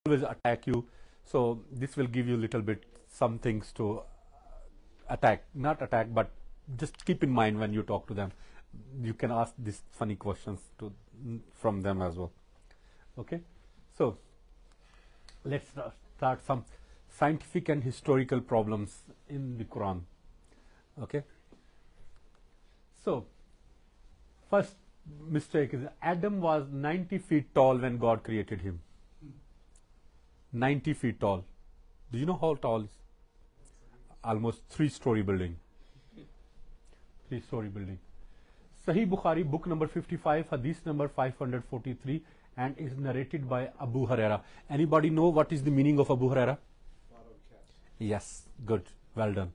always attack you. So this will give you a little bit some things to not attack, but just keep in mind when you talk to them. You can ask these funny questions from them as well. Okay, so let's start some scientific and historical problems in the Quran. Okay, so first mistake is Adam was 90 feet tall when God created him. 90 feet tall. Do you know how tall is? Almost 3-story building. 3-story building. Sahih Bukhari, book number 55, hadith number 543, and is narrated by Abu Huraira. Anybody know what is the meaning of Abu Huraira? Father of cats. Yes, good, well done.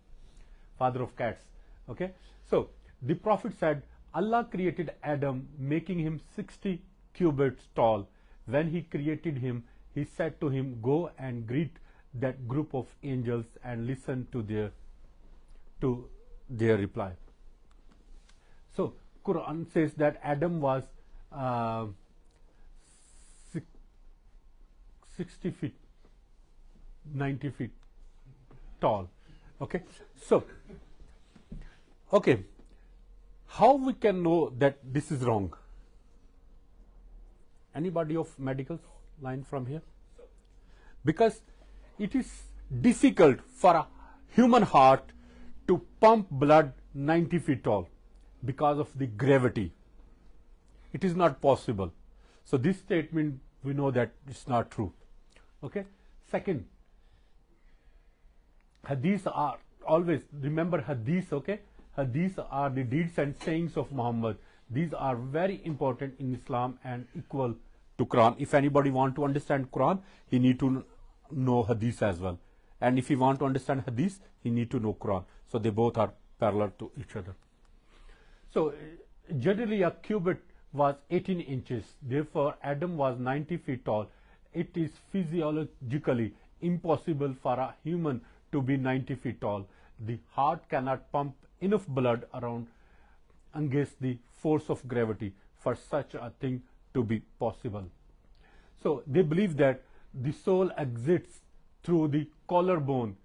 Father of cats. Okay, so the Prophet said, Allah created Adam, making him 60 cubits tall. When he created him, he said to him, go and greet that group of angels and listen to their reply. So Quran says that Adam was 60 feet, 90 feet tall. Okay, so okay, how we can know that this is wrong? Anybody of medical line from here? Because it is difficult for a human heart to pump blood 90 feet tall because of the gravity. It is not possible. So this statement, we know that it's not true. Okay. Second, hadiths are always, remember hadiths, okay? Hadiths are the deeds and sayings of Muhammad. These are very important in Islam and equal to Quran. If anybody want to understand Quran, he need to know hadith as well. And if he want to understand hadith, he need to know Quran. So they both are parallel to each other. So generally a cubit was 18 inches. Therefore Adam was 90 feet tall. It is physiologically impossible for a human to be 90 feet tall. The heart cannot pump enough blood around against the force of gravity for such a thing to be possible. So they believe that the soul exits through the collarbone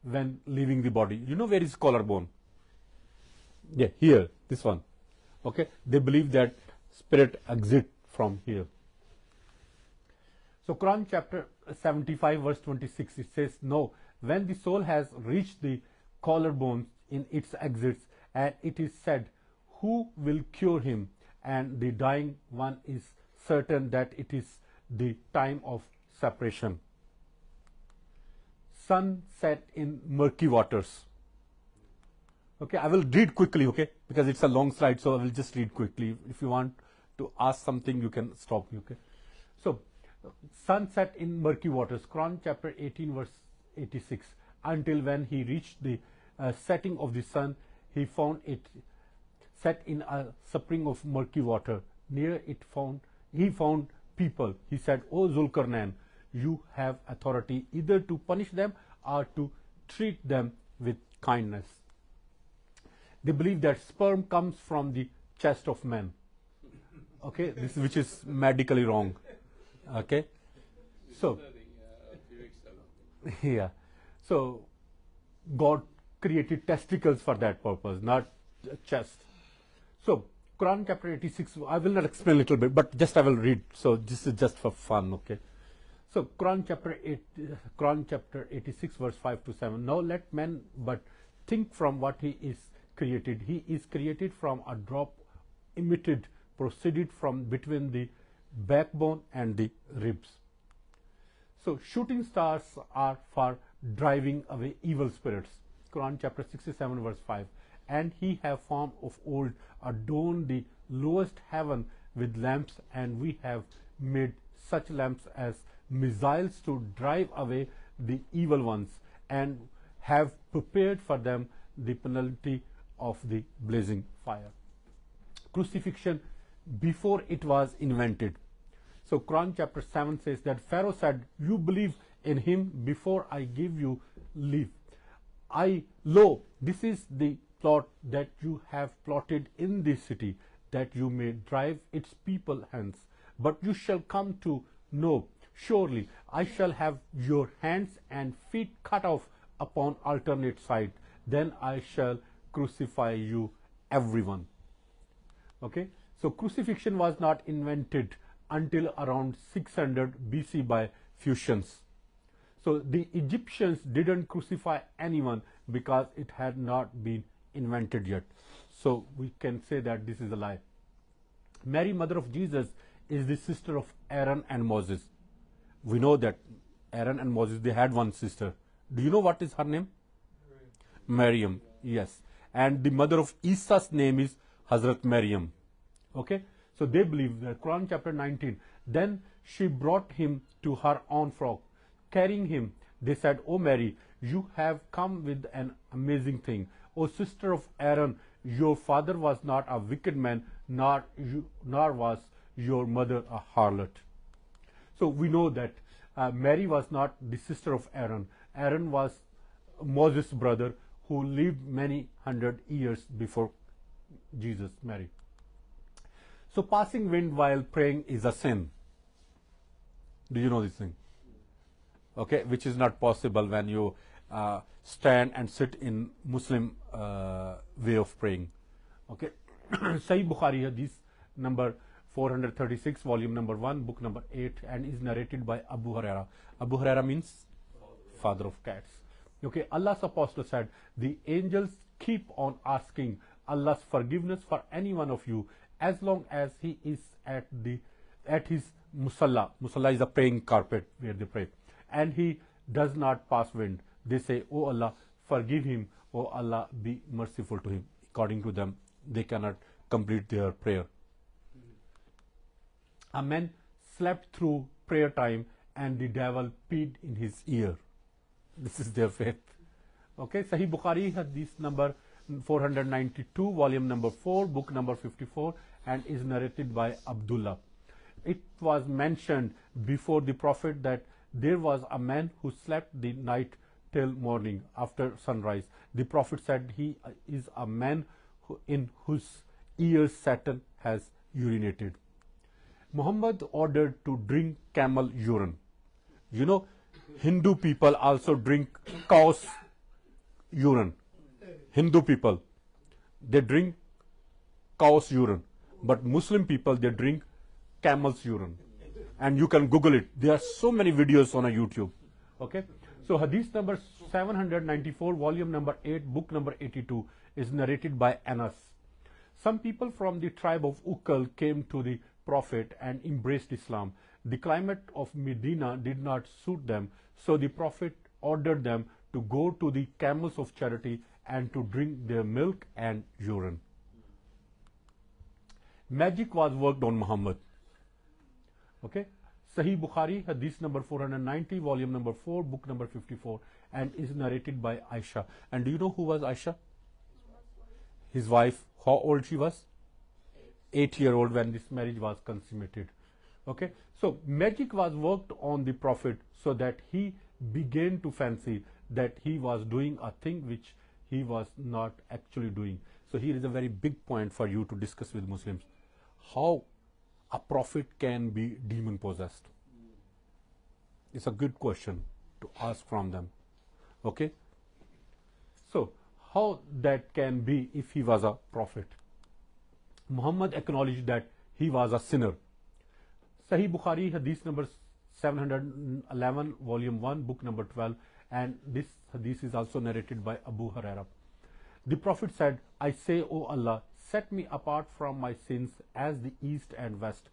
when leaving the body. You know where is collarbone? Yeah, here, this one. Okay, they believe that spirit exit from here. So Quran chapter 75 verse 26, it says, no, when the soul has reached the collarbone in its exits, and it is said, who will cure him? And the dying one is certain that it is the time of separation. Sun set in murky waters. Okay, I will read quickly, okay, because it's a long slide, so I will just read quickly. If you want to ask something, you can stop me, okay. So, sun set in murky waters, Quran chapter 18 verse 86. Until when he reached the setting of the sun, he found it set in a spring of murky water. Near it he found people. He said, O Zulkarnain, you have authority either to punish them or to treat them with kindness. They believe that sperm comes from the chest of men. Okay, this which is medically wrong. Okay, so yeah, so God created testicles for that purpose, not chest. So Quran chapter 86, I will not explain a little bit, but just I will read. So this is just for fun, okay. So Quran chapter 86 verse 5 to 7. Now let man but think from what he is created. He is created from a drop emitted, proceeded from between the backbone and the ribs. So shooting stars are for driving away evil spirits. Quran chapter 67 verse 5. And he have formed of old adorned the lowest heaven with lamps, and we have made such lamps as missiles to drive away the evil ones, and have prepared for them the penalty of the blazing fire. Crucifixion before it was invented. So Quran chapter 7 says that Pharaoh said, you believe in him before I give you leave. Lo, this is the plot that you have plotted in this city, that you may drive its people hence. But you shall come to know Surely I shall have your hands and feet cut off upon alternate side. Then I shall crucify you, everyone. Okay, so crucifixion was not invented until around 600 BC by Phoenicians. So the Egyptians didn't crucify anyone because it had not been invented yet. So we can say that this is a lie. Mary, mother of Jesus, is the sister of Aaron and Moses. We know that Aaron and Moses, they had one sister. Do you know what is her name? Maryam, yes. And the mother of Isa's name is Hazrat Maryam. Okay, so they believe that Quran chapter 19. Then she brought him to her own flock. Carrying him, they said, "O Mary, you have come with an amazing thing. O sister of Aaron, your father was not a wicked man, nor was your mother a harlot." So we know that Mary was not the sister of Aaron. Aaron was Moses' brother who lived many hundred years before Jesus, Mary. So passing wind while praying is a sin. Do you know this thing? Okay, which is not possible when you stand and sit in Muslim way of praying. Okay, Sahih Bukhari Hadith number 436, volume number 1, book number 8, and is narrated by Abu Huraira. Abu Huraira means father of cats. Okay, Allah's apostle said, "The angels keep on asking Allah's forgiveness for any one of you as long as he is at his musalla." Musalla is a praying carpet where they pray. "And he does not pass wind. They say, 'O Allah, forgive him. O Allah, be merciful to him.'" According to them, they cannot complete their prayer. A man slept through prayer time and the devil peed in his ear. This is their faith. Okay, Sahih Bukhari Hadith number 492, volume number 4, book number 54, and is narrated by Abdullah. It was mentioned before the Prophet that there was a man who slept the night till morning after sunrise. The Prophet said, "He is a man in whose ears Satan has urinated." Muhammad ordered to drink camel urine. You know, Hindu people also drink cow's urine. Hindu people, they drink cow's urine. But Muslim people, they drink camel's urine. And you can Google it. There are so many videos on YouTube. Okay. So Hadith number 794, volume number 8, book number 82 is narrated by Anas. Some people from the tribe of Ukal came to the Prophet and embraced Islam. The climate of Medina did not suit them, so the Prophet ordered them to go to the camels of charity and to drink their milk and urine. Magic was worked on Muhammad. Okay, Sahih Bukhari Hadith number 490, volume number 4, book number 54, and is narrated by Aisha. And do you know who was Aisha? His wife. How old she was? 8-year-old when this marriage was consummated. Okay, so magic was worked on the Prophet so that he began to fancy that he was doing a thing which he was not actually doing. So here is a very big point for you to discuss with Muslims. How a prophet can be demon possessed? It's a good question to ask from them. Okay, so how that can be if he was a prophet? Muhammad acknowledged that he was a sinner. Sahih Bukhari Hadith number 711, volume 1, book number 12, and this hadith is also narrated by Abu Huraira. The Prophet said, "I say, O Allah, set me apart from my sins as the east and west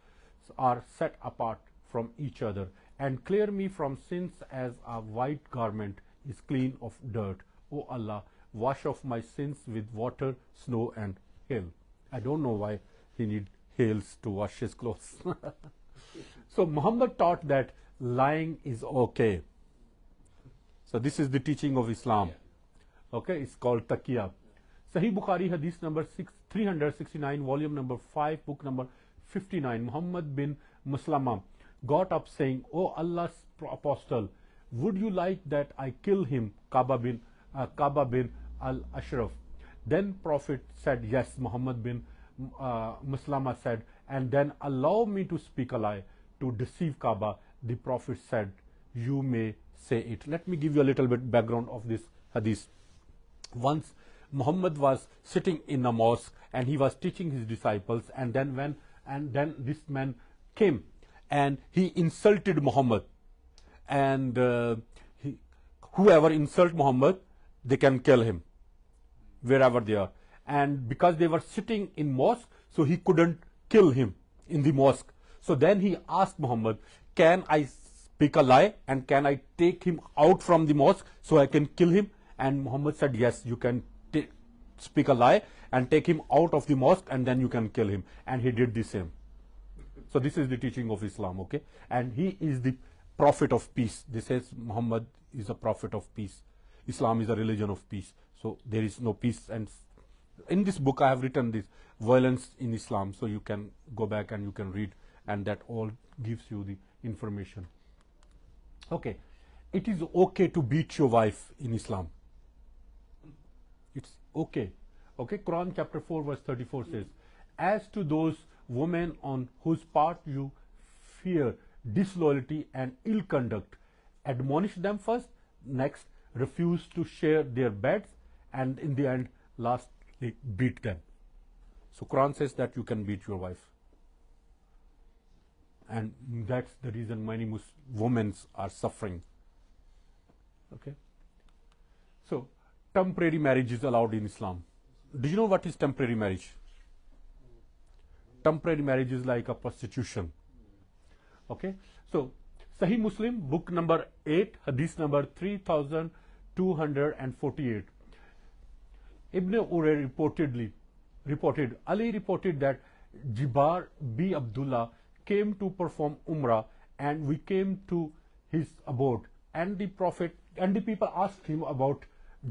are set apart from each other, and clear me from sins as a white garment is clean of dirt. O Allah, wash off my sins with water, snow, and hail." I don't know why he need hails to wash his clothes. So Muhammad taught that lying is okay. So this is the teaching of Islam. Okay, it's called taqiyya. Sahih Bukhari Hadith number 369, volume number 5, book number 59. Muhammad bin Muslama got up saying, "O Allah's apostle, would you like that I kill him, Kaaba bin al-Ashraf?" Then Prophet said, "Yes." Muhammad bin Muslama said, "And then allow me to speak a lie, to deceive Kaaba, the Prophet said, you may say it. Let me give you a little bit background of this hadith. Once Muhammad was sitting in a mosque and he was teaching his disciples, and then this man came and he insulted Muhammad, and whoever insult Muhammad, they can kill him wherever they are. And because they were sitting in mosque, so he couldn't kill him in the mosque. So then he asked Muhammad, can I speak a lie and can I take him out from the mosque so I can kill him? And Muhammad said, yes, you can speak a lie and take him out of the mosque and then you can kill him. And he did the same. So this is the teaching of Islam, okay? And he is the prophet of peace. This says Muhammad is a prophet of peace. Islam is a religion of peace. So there is no peace. And in this book I have written this violence in Islam, so you can go back and you can read, and that all gives you the information. Okay, it is okay to beat your wife in Islam. It's okay. Okay, Quran chapter 4 verse 34 says, as to those women on whose part you fear disloyalty and ill conduct, admonish them first, next refuse to share their beds, and in the end lastly beat them. So Quran says that you can beat your wife, and that's the reason many women are suffering. Okay, so temporary marriage is allowed in Islam. Do you know what is temporary marriage? Temporary marriage is like a prostitution. Okay, so Sahih Muslim, book number 8, hadith number 3248. Ibn Uray reported, Ali reported that Jibar B. Abdullah came to perform Umrah, and we came to his abode, and the Prophet and the people asked him about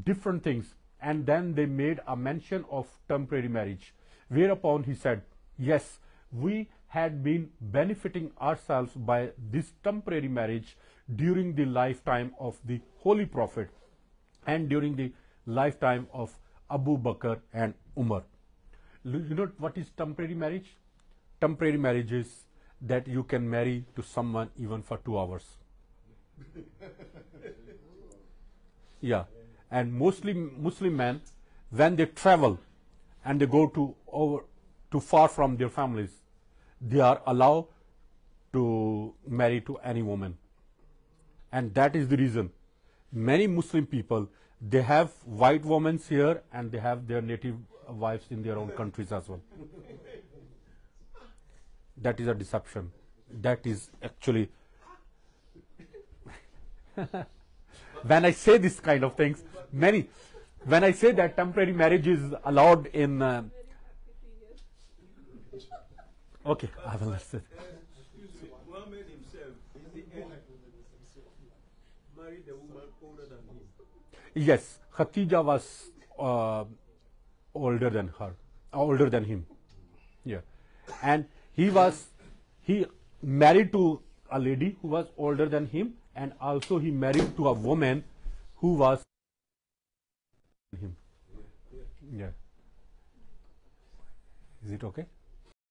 different things, and then they made a mention of temporary marriage, whereupon he said, yes, we had been benefiting ourselves by this temporary marriage during the lifetime of the Holy Prophet and during the lifetime of Abu Bakr and Umar. You know what is temporary marriage? Temporary marriage is that you can marry to someone even for 2 hours. Yeah, and mostly Muslim men, when they travel and they go too far from their families, they are allowed to marry to any woman. And that is the reason many Muslim people, they have white women here and they have their native wives in their own countries as well. That is a deception. That is actually when I say this kind of things, when I say that temporary marriage is allowed in okay, I will listen. Muhammad himself, in the end, married a woman older than him. Yes, Khatija was older than him. Yeah, and he married to a lady who was older than him, and also he married to a woman who was him. Yeah. Is it okay?